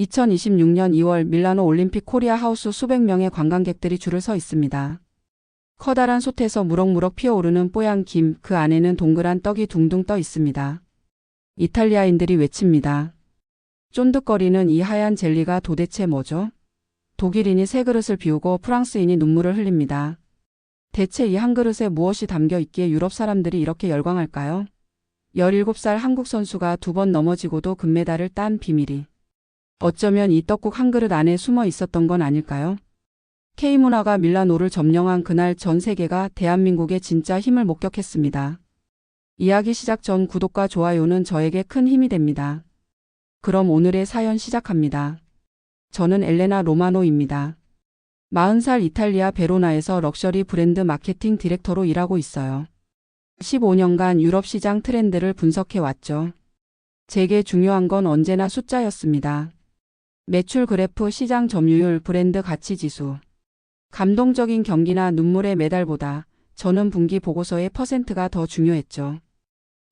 2026년 2월 밀라노 올림픽 코리아 하우스 수백 명의 관광객들이 줄을 서 있습니다. 커다란 솥에서 무럭무럭 피어오르는 뽀얀 김, 그 안에는 동그란 떡이 둥둥 떠 있습니다. 이탈리아인들이 외칩니다. 쫀득거리는 이 하얀 젤리가 도대체 뭐죠? 독일인이 새 그릇을 비우고 프랑스인이 눈물을 흘립니다. 대체 이 한 그릇에 무엇이 담겨 있기에 유럽 사람들이 이렇게 열광할까요? 17살 한국 선수가 2번 넘어지고도 금메달을 딴 비밀이 어쩌면 이 떡국 한 그릇 안에 숨어 있었던 건 아닐까요? K문화가 밀라노를 점령한 그날 전 세계가 대한민국의 진짜 힘을 목격했습니다. 이야기 시작 전 구독과 좋아요는 저에게 큰 힘이 됩니다. 그럼 오늘의 사연 시작합니다. 저는 엘레나 로마노입니다. 40살 이탈리아 베로나에서 럭셔리 브랜드 마케팅 디렉터로 일하고 있어요. 15년간 유럽 시장 트렌드를 분석해 왔죠. 제게 중요한 건 언제나 숫자였습니다. 매출 그래프, 시장 점유율, 브랜드 가치 지수. 감동적인 경기나 눈물의 메달보다 저는 분기 보고서의 퍼센트가 더 중요했죠.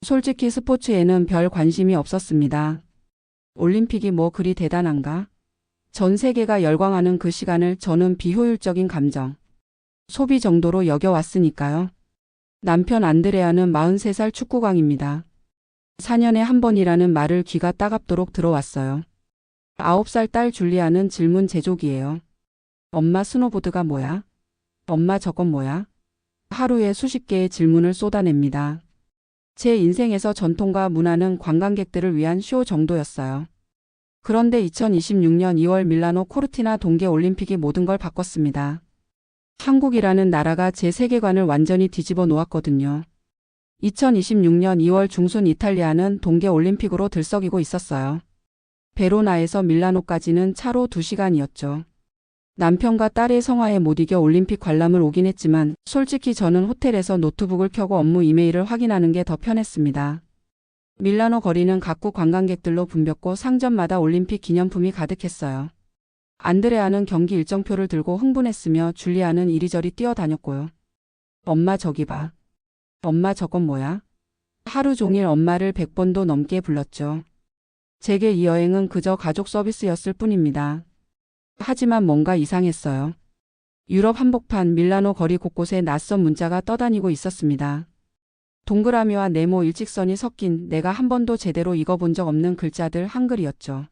솔직히 스포츠에는 별 관심이 없었습니다. 올림픽이 뭐 그리 대단한가? 전 세계가 열광하는 그 시간을 저는 비효율적인 감정, 소비 정도로 여겨왔으니까요. 남편 안드레아는 43살 축구광입니다. 4년에 한 번이라는 말을 귀가 따갑도록 들어왔어요. 9살 딸 줄리아는 질문 제조기예요. 엄마 스노보드가 뭐야? 엄마 저건 뭐야? 하루에 수십 개의 질문을 쏟아냅니다. 제 인생에서 전통과 문화는 관광객들을 위한 쇼 정도였어요. 그런데 2026년 2월 밀라노 코르티나 동계 올림픽이 모든 걸 바꿨습니다. 한국이라는 나라가 제 세계관을 완전히 뒤집어 놓았거든요. 2026년 2월 중순 이탈리아는 동계 올림픽으로 들썩이고 있었어요. 베로나에서 밀라노까지는 차로 2시간이었죠. 남편과 딸의 성화에 못 이겨 올림픽 관람을 오긴 했지만 솔직히 저는 호텔에서 노트북을 켜고 업무 이메일을 확인하는 게 더 편했습니다. 밀라노 거리는 각국 관광객들로 붐볐고 상점마다 올림픽 기념품이 가득했어요. 안드레아는 경기 일정표를 들고 흥분했으며 줄리아는 이리저리 뛰어다녔고요. 엄마 저기 봐. 엄마 저건 뭐야? 하루 종일 엄마를 100번도 넘게 불렀죠. 제게 이 여행은 그저 가족 서비스였을 뿐입니다. 하지만 뭔가 이상했어요. 유럽 한복판 밀라노 거리 곳곳에 낯선 문자가 떠다니고 있었습니다. 동그라미와 네모 일직선이 섞인 내가 한 번도 제대로 읽어본 적 없는 글자들 한글이었죠.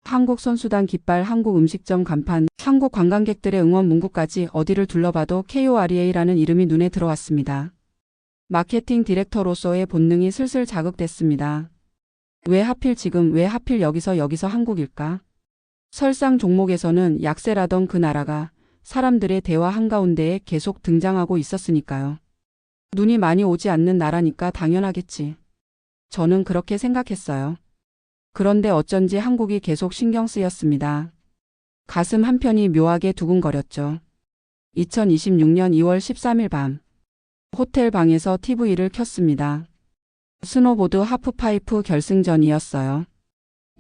한국 선수단 깃발, 한국 음식점 간판, 한국 관광객들의 응원 문구까지 어디를 둘러봐도 KOREA라는 이름이 눈에 들어왔습니다. 마케팅 디렉터로서의 본능이 슬슬 자극됐습니다. 왜 하필 지금, 왜 하필 여기서 한국일까? 설상 종목에서는 약세라던 그 나라가 사람들의 대화 한가운데에 계속 등장하고 있었으니까요. 눈이 많이 오지 않는 나라니까 당연하겠지. 저는 그렇게 생각했어요. 그런데 어쩐지 한국이 계속 신경 쓰였습니다. 가슴 한편이 묘하게 두근거렸죠. 2026년 2월 13일 밤. 호텔 방에서 TV를 켰습니다. 스노보드 하프파이프 결승전이었어요.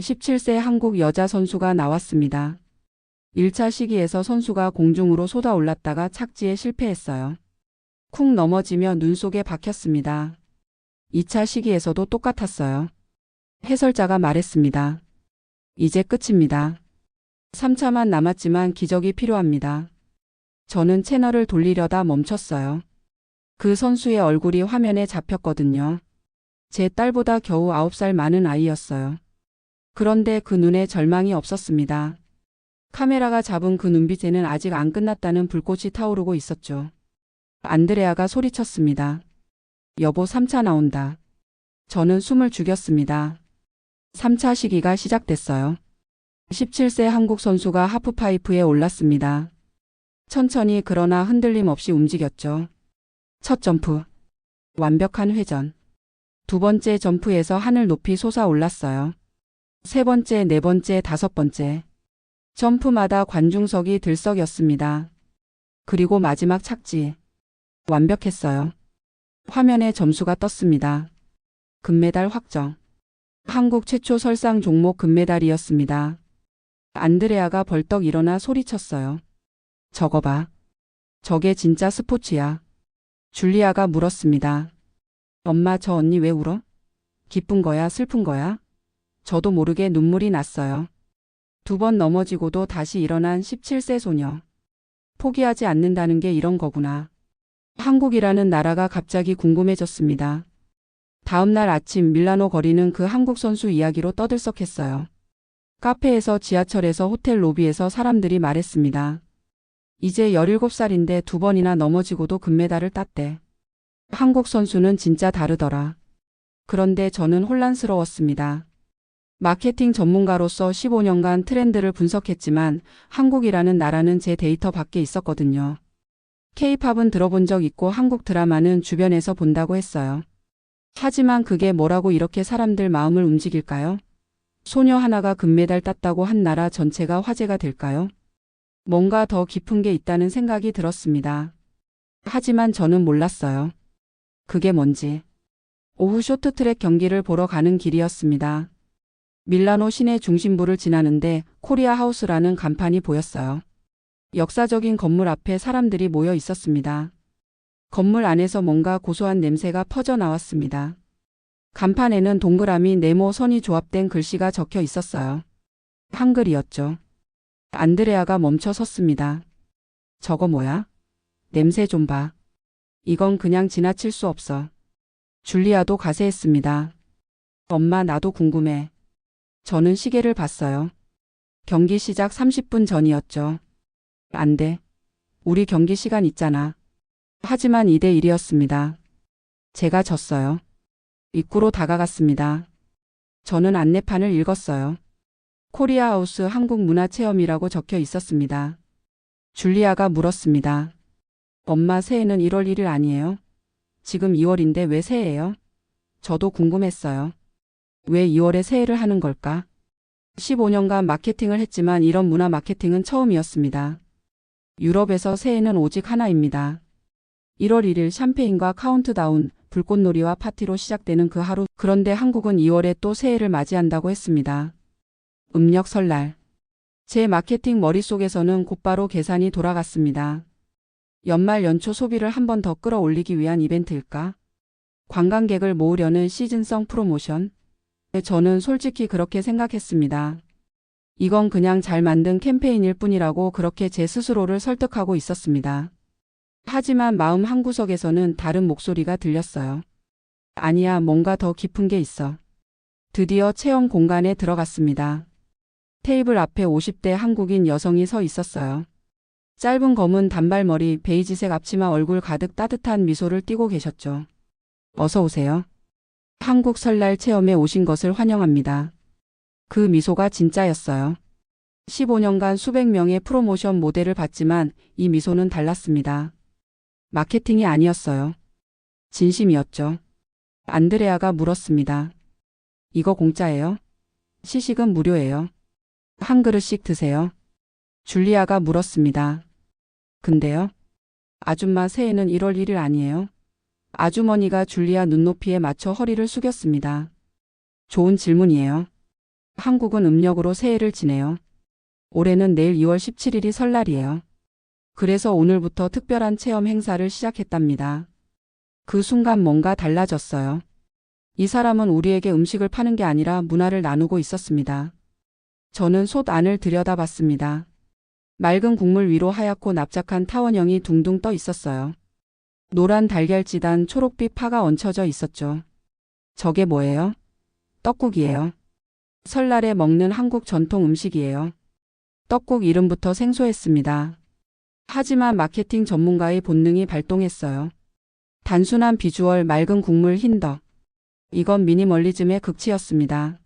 17세 한국 여자 선수가 나왔습니다. 1차 시기에서 선수가 공중으로 쏟아올랐다가 착지에 실패했어요. 쿵 넘어지며 눈 속에 박혔습니다. 2차 시기에서도 똑같았어요. 해설자가 말했습니다. 이제 끝입니다. 3차만 남았지만 기적이 필요합니다. 저는 채널을 돌리려다 멈췄어요. 그 선수의 얼굴이 화면에 잡혔거든요. 제 딸보다 겨우 9살 많은 아이였어요. 그런데 그 눈에 절망이 없었습니다. 카메라가 잡은 그 눈빛에는 아직 안 끝났다는 불꽃이 타오르고 있었죠. 안드레아가 소리쳤습니다. 여보 3차 나온다. 저는 숨을 죽였습니다. 3차 시기가 시작됐어요. 17세 한국 선수가 하프파이프에 올랐습니다. 천천히 그러나 흔들림 없이 움직였죠. 첫 점프. 완벽한 회전. 두 번째 점프에서 하늘 높이 솟아올랐어요. 세 번째, 네 번째, 다섯 번째. 점프마다 관중석이 들썩였습니다. 그리고 마지막 착지. 완벽했어요. 화면에 점수가 떴습니다. 금메달 확정. 한국 최초 설상 종목 금메달이었습니다. 안드레아가 벌떡 일어나 소리쳤어요. 저거 봐. 저게 진짜 스포츠야. 줄리아가 물었습니다. 엄마 저 언니 왜 울어? 기쁜 거야 슬픈 거야? 저도 모르게 눈물이 났어요. 2번 넘어지고도 다시 일어난 17세 소녀. 포기하지 않는다는 게 이런 거구나. 한국이라는 나라가 갑자기 궁금해졌습니다. 다음 날 아침 밀라노 거리는 그 한국 선수 이야기로 떠들썩했어요. 카페에서, 지하철에서, 호텔 로비에서 사람들이 말했습니다. 이제 17살인데 2번이나 넘어지고도 금메달을 땄대. 한국 선수는 진짜 다르더라. 그런데 저는 혼란스러웠습니다. 마케팅 전문가로서 15년간 트렌드를 분석했지만 한국이라는 나라는 제 데이터 밖에 있었거든요. K-팝은 들어본 적 있고 한국 드라마는 주변에서 본다고 했어요. 하지만 그게 뭐라고 이렇게 사람들 마음을 움직일까요? 소녀 하나가 금메달 땄다고 한 나라 전체가 화제가 될까요? 뭔가 더 깊은 게 있다는 생각이 들었습니다. 하지만 저는 몰랐어요. 그게 뭔지. 오후 쇼트트랙 경기를 보러 가는 길이었습니다. 밀라노 시내 중심부를 지나는데 코리아 하우스라는 간판이 보였어요. 역사적인 건물 앞에 사람들이 모여 있었습니다. 건물 안에서 뭔가 고소한 냄새가 퍼져 나왔습니다. 간판에는 동그라미 네모 선이 조합된 글씨가 적혀 있었어요. 한글이었죠. 안드레아가 멈춰 섰습니다. 저거 뭐야? 냄새 좀 봐. 이건 그냥 지나칠 수 없어. 줄리아도 가세했습니다. 엄마, 나도 궁금해. 저는 시계를 봤어요. 경기 시작 30분 전이었죠. 안 돼. 우리 경기 시간 있잖아. 하지만 2대1이었습니다. 제가 졌어요. 입구로 다가갔습니다. 저는 안내판을 읽었어요. 코리아 하우스 한국 문화 체험이라고 적혀 있었습니다. 줄리아가 물었습니다. 엄마, 새해는 1월 1일 아니에요? 지금 2월인데 왜 새해예요? 저도 궁금했어요. 왜 2월에 새해를 하는 걸까? 15년간 마케팅을 했지만 이런 문화 마케팅은 처음이었습니다. 유럽에서 새해는 오직 하나입니다. 1월 1일 샴페인과 카운트다운, 불꽃놀이와 파티로 시작되는 그 하루. 그런데 한국은 2월에 또 새해를 맞이한다고 했습니다. 음력 설날. 제 마케팅 머릿속에서는 곧바로 계산이 돌아갔습니다. 연말 연초 소비를 한 번 더 끌어올리기 위한 이벤트일까? 관광객을 모으려는 시즌성 프로모션? 저는 솔직히 그렇게 생각했습니다. 이건 그냥 잘 만든 캠페인일 뿐이라고 그렇게 제 스스로를 설득하고 있었습니다. 하지만 마음 한구석에서는 다른 목소리가 들렸어요. 아니야, 뭔가 더 깊은 게 있어. 드디어 체험 공간에 들어갔습니다. 테이블 앞에 50대 한국인 여성이 서 있었어요. 짧은 검은 단발머리, 베이지색 앞치마, 얼굴 가득 따뜻한 미소를 띠고 계셨죠. 어서 오세요. 한국 설날 체험에 오신 것을 환영합니다. 그 미소가 진짜였어요. 15년간 수백 명의 프로모션 모델을 봤지만 이 미소는 달랐습니다. 마케팅이 아니었어요. 진심이었죠. 안드레아가 물었습니다. 이거 공짜예요? 시식은 무료예요. 한 그릇씩 드세요. 줄리아가 물었습니다. 근데요? 아줌마, 새해는 1월 1일 아니에요? 아주머니가 줄리아 눈높이에 맞춰 허리를 숙였습니다. 좋은 질문이에요. 한국은 음력으로 새해를 지내요. 올해는 내일 2월 17일이 설날이에요. 그래서 오늘부터 특별한 체험 행사를 시작했답니다. 그 순간 뭔가 달라졌어요. 이 사람은 우리에게 음식을 파는 게 아니라 문화를 나누고 있었습니다. 저는 솥 안을 들여다봤습니다. 맑은 국물 위로 하얗고 납작한 타원형이 둥둥 떠 있었어요. 노란 달걀지단, 초록빛 파가 얹혀져 있었죠. 저게 뭐예요? 떡국이에요. 설날에 먹는 한국 전통 음식이에요. 떡국 이름부터 생소했습니다. 하지만 마케팅 전문가의 본능이 발동했어요. 단순한 비주얼, 맑은 국물, 흰 덕. 이건 미니멀리즘의 극치였습니다.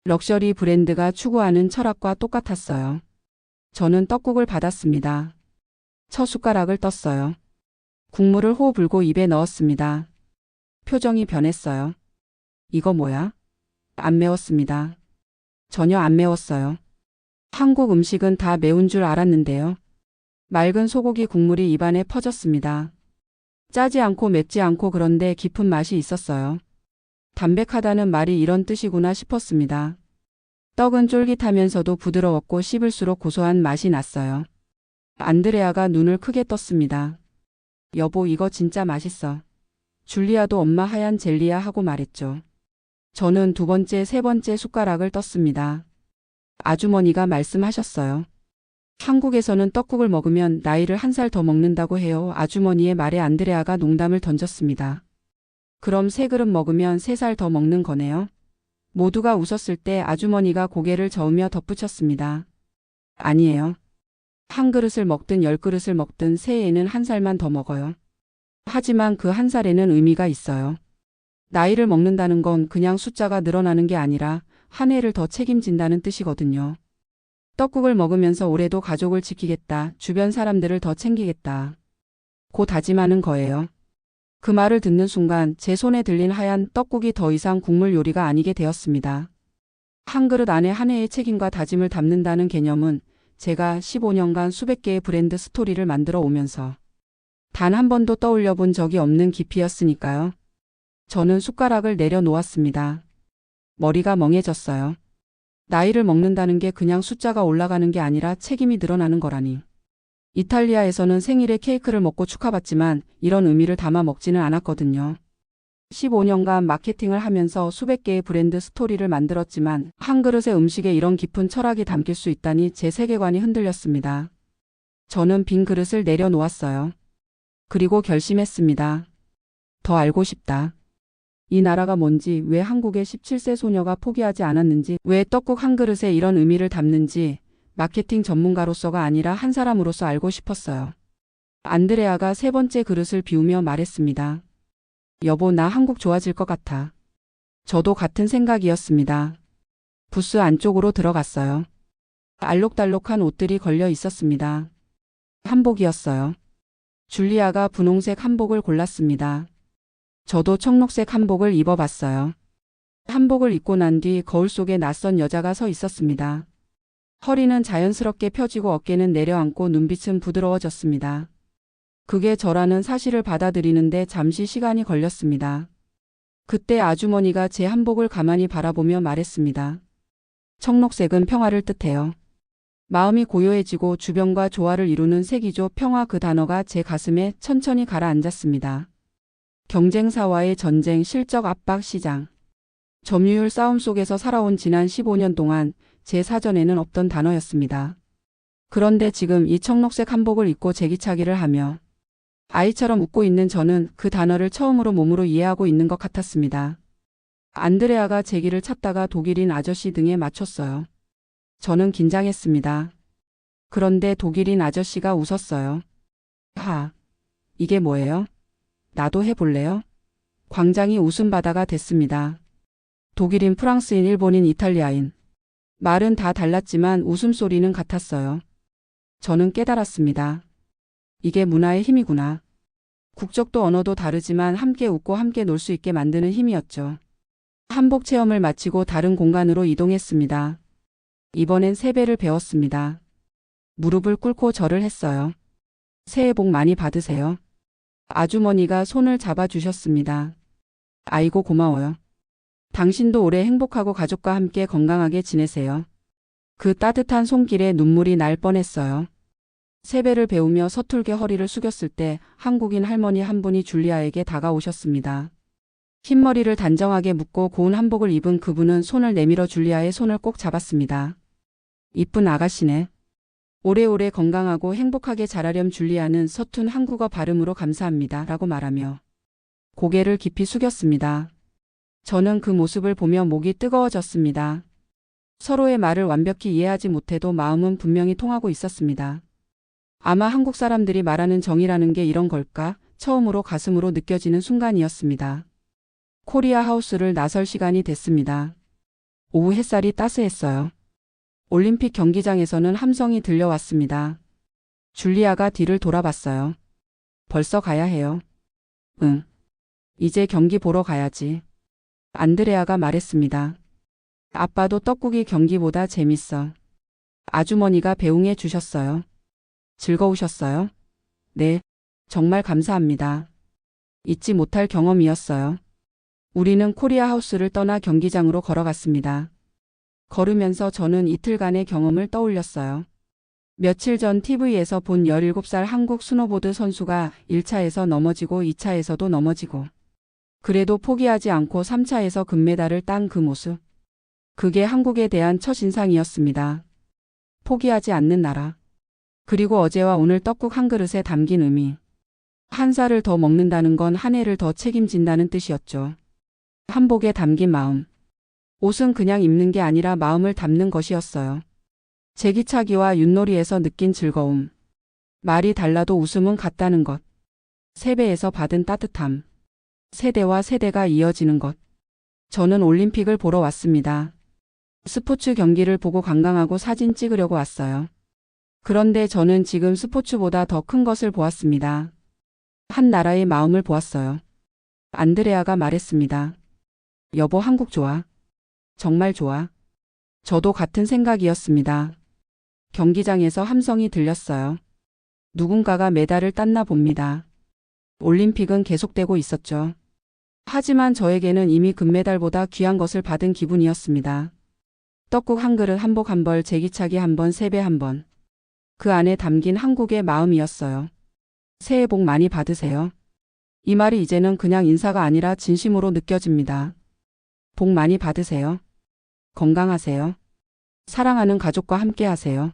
럭셔리 브랜드가 추구하는 철학과 똑같았어요. 저는 떡국을 받았습니다. 첫 숟가락을 떴어요. 국물을 호흡 불고 입에 넣었습니다. 표정이 변했어요. 이거 뭐야? 안 매웠습니다. 전혀 안 매웠어요. 한국 음식은 다 매운 줄 알았는데요. 맑은 소고기 국물이 입안에 퍼졌습니다. 짜지 않고 맵지 않고 그런데 깊은 맛이 있었어요. 담백하다는 말이 이런 뜻이구나 싶었습니다. 떡은 쫄깃하면서도 부드러웠고 씹을수록 고소한 맛이 났어요. 안드레아가 눈을 크게 떴습니다. 여보, 이거 진짜 맛있어. 줄리아도 엄마 하얀 젤리야 하고 말했죠. 저는 두 번째, 세 번째 숟가락을 떴습니다. 아주머니가 말씀하셨어요. 한국에서는 떡국을 먹으면 나이를 1살 더 먹는다고 해요. 아주머니의 말에 안드레아가 농담을 던졌습니다. 그럼 3그릇 먹으면 3살 더 먹는 거네요. 모두가 웃었을 때 아주머니가 고개를 저으며 덧붙였습니다. 아니에요. 1그릇을 먹든 10그릇을 먹든 새해에는 1살만 더 먹어요. 하지만 그 1살에는 의미가 있어요. 나이를 먹는다는 건 그냥 숫자가 늘어나는 게 아니라 한 해를 더 책임진다는 뜻이거든요. 떡국을 먹으면서 올해도 가족을 지키겠다, 주변 사람들을 더 챙기겠다. 고 다짐하는 거예요. 그 말을 듣는 순간 제 손에 들린 하얀 떡국이 더 이상 국물 요리가 아니게 되었습니다. 한 그릇 안에 한 해의 책임과 다짐을 담는다는 개념은 제가 15년간 수백 개의 브랜드 스토리를 만들어 오면서 단 한 번도 떠올려 본 적이 없는 깊이였으니까요. 저는 숟가락을 내려놓았습니다. 머리가 멍해졌어요. 나이를 먹는다는 게 그냥 숫자가 올라가는 게 아니라 책임이 늘어나는 거라니. 이탈리아에서는 생일에 케이크를 먹고 축하받지만 이런 의미를 담아 먹지는 않았거든요. 15년간 마케팅을 하면서 수백 개의 브랜드 스토리를 만들었지만 한 그릇의 음식에 이런 깊은 철학이 담길 수 있다니 제 세계관이 흔들렸습니다. 저는 빈 그릇을 내려놓았어요. 그리고 결심했습니다. 더 알고 싶다. 이 나라가 뭔지, 왜 한국의 17세 소녀가 포기하지 않았는지, 왜 떡국 한 그릇에 이런 의미를 담는지 마케팅 전문가로서가 아니라 한 사람으로서 알고 싶었어요. 안드레아가 3번째 그릇을 비우며 말했습니다. 여보, 나 한국 좋아질 것 같아. 저도 같은 생각이었습니다. 부스 안쪽으로 들어갔어요. 알록달록한 옷들이 걸려 있었습니다. 한복이었어요. 줄리아가 분홍색 한복을 골랐습니다. 저도 청록색 한복을 입어봤어요. 한복을 입고 난 뒤 거울 속에 낯선 여자가 서 있었습니다. 허리는 자연스럽게 펴지고 어깨는 내려앉고 눈빛은 부드러워졌습니다. 그게 저라는 사실을 받아들이는데 잠시 시간이 걸렸습니다. 그때 아주머니가 제 한복을 가만히 바라보며 말했습니다. 청록색은 평화를 뜻해요. 마음이 고요해지고 주변과 조화를 이루는 색이죠. 평화, 그 단어가 제 가슴에 천천히 가라앉았습니다. 경쟁사와의 전쟁, 실적 압박, 시장. 점유율 싸움 속에서 살아온 지난 15년 동안 제 사전에는 없던 단어였습니다. 그런데 지금 이 청록색 한복을 입고 제기차기를 하며 아이처럼 웃고 있는 저는 그 단어를 처음으로 몸으로 이해하고 있는 것 같았습니다. 안드레아가 제기를 찾다가 독일인 아저씨 등에 맞췄어요. 저는 긴장했습니다. 그런데 독일인 아저씨가 웃었어요. 하, 이게 뭐예요? 나도 해볼래요? 광장이 웃음바다가 됐습니다. 독일인, 프랑스인, 일본인, 이탈리아인. 말은 다 달랐지만 웃음소리는 같았어요. 저는 깨달았습니다. 이게 문화의 힘이구나. 국적도 언어도 다르지만 함께 웃고 함께 놀 수 있게 만드는 힘이었죠. 한복 체험을 마치고 다른 공간으로 이동했습니다. 이번엔 세배를 배웠습니다. 무릎을 꿇고 절을 했어요. 새해 복 많이 받으세요. 아주머니가 손을 잡아주셨습니다. 아이고 고마워요. 당신도 올해 행복하고 가족과 함께 건강하게 지내세요. 그 따뜻한 손길에 눈물이 날 뻔했어요. 세배를 배우며 서툴게 허리를 숙였을 때 한국인 할머니 한 분이 줄리아에게 다가오셨습니다. 흰머리를 단정하게 묶고 고운 한복을 입은 그분은 손을 내밀어 줄리아의 손을 꼭 잡았습니다. 이쁜 아가씨네. 오래오래 건강하고 행복하게 자라렴. 줄리아는 서툰 한국어 발음으로 감사합니다 라고 말하며 고개를 깊이 숙였습니다. 저는 그 모습을 보며 목이 뜨거워졌습니다. 서로의 말을 완벽히 이해하지 못해도 마음은 분명히 통하고 있었습니다. 아마 한국 사람들이 말하는 정이라는 게 이런 걸까? 처음으로 가슴으로 느껴지는 순간이었습니다. 코리아 하우스를 나설 시간이 됐습니다. 오후 햇살이 따스했어요. 올림픽 경기장에서는 함성이 들려왔습니다. 줄리아가 뒤를 돌아봤어요. 벌써 가야 해요. 응. 이제 경기 보러 가야지. 안드레아가 말했습니다. 아빠도 떡국이 경기보다 재밌어. 아주머니가 배웅해 주셨어요. 즐거우셨어요? 네. 정말 감사합니다. 잊지 못할 경험이었어요. 우리는 코리아 하우스를 떠나 경기장으로 걸어갔습니다. 걸으면서 저는 이틀간의 경험을 떠올렸어요. 며칠 전 TV에서 본 17살 한국 스노보드 선수가 1차에서 넘어지고 2차에서도 넘어지고 그래도 포기하지 않고 3차에서 금메달을 딴 그 모습. 그게 한국에 대한 첫인상이었습니다. 포기하지 않는 나라. 그리고 어제와 오늘 떡국 한 그릇에 담긴 의미. 한 살을 더 먹는다는 건 한 해를 더 책임진다는 뜻이었죠. 한복에 담긴 마음. 옷은 그냥 입는 게 아니라 마음을 담는 것이었어요. 제기차기와 윷놀이에서 느낀 즐거움. 말이 달라도 웃음은 같다는 것. 세배에서 받은 따뜻함. 세대와 세대가 이어지는 것. 저는 올림픽을 보러 왔습니다. 스포츠 경기를 보고 관광하고 사진 찍으려고 왔어요. 그런데 저는 지금 스포츠보다 더 큰 것을 보았습니다. 한 나라의 마음을 보았어요. 안드레아가 말했습니다. 여보, 한국 좋아. 정말 좋아. 저도 같은 생각이었습니다. 경기장에서 함성이 들렸어요. 누군가가 메달을 땄나 봅니다. 올림픽은 계속되고 있었죠. 하지만 저에게는 이미 금메달보다 귀한 것을 받은 기분이었습니다. 떡국 한 그릇, 한복 한 벌, 제기차기 한 번, 세배 한 번. 그 안에 담긴 한국의 마음이었어요. 새해 복 많이 받으세요. 이 말이 이제는 그냥 인사가 아니라 진심으로 느껴집니다. 복 많이 받으세요. 건강하세요. 사랑하는 가족과 함께 하세요.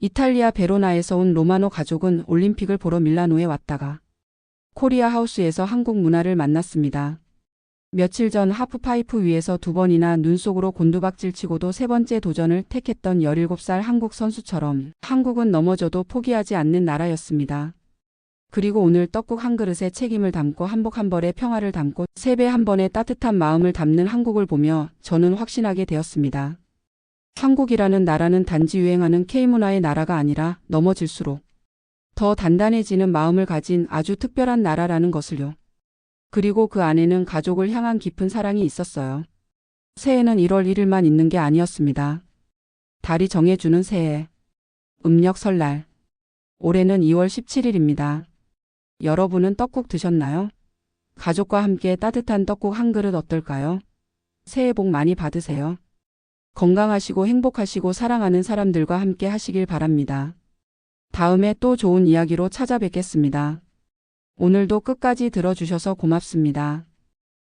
이탈리아 베로나에서 온 로마노 가족은 올림픽을 보러 밀라노에 왔다가 코리아 하우스에서 한국 문화를 만났습니다. 며칠 전 하프파이프 위에서 2번이나 눈 속으로 곤두박질 치고도 3번째 도전을 택했던 17살 한국 선수처럼 한국은 넘어져도 포기하지 않는 나라였습니다. 그리고 오늘 떡국 한 그릇에 책임을 담고 한복 한 벌에 평화를 담고 세배 한 번에 따뜻한 마음을 담는 한국을 보며 저는 확신하게 되었습니다. 한국이라는 나라는 단지 유행하는 K문화의 나라가 아니라 넘어질수록 더 단단해지는 마음을 가진 아주 특별한 나라라는 것을요. 그리고 그 안에는 가족을 향한 깊은 사랑이 있었어요. 새해는 1월 1일만 있는 게 아니었습니다. 달이 정해주는 새해. 음력 설날. 올해는 2월 17일입니다. 여러분은 떡국 드셨나요? 가족과 함께 따뜻한 떡국 한 그릇 어떨까요? 새해 복 많이 받으세요. 건강하시고 행복하시고 사랑하는 사람들과 함께 하시길 바랍니다. 다음에 또 좋은 이야기로 찾아뵙겠습니다. 오늘도 끝까지 들어주셔서 고맙습니다.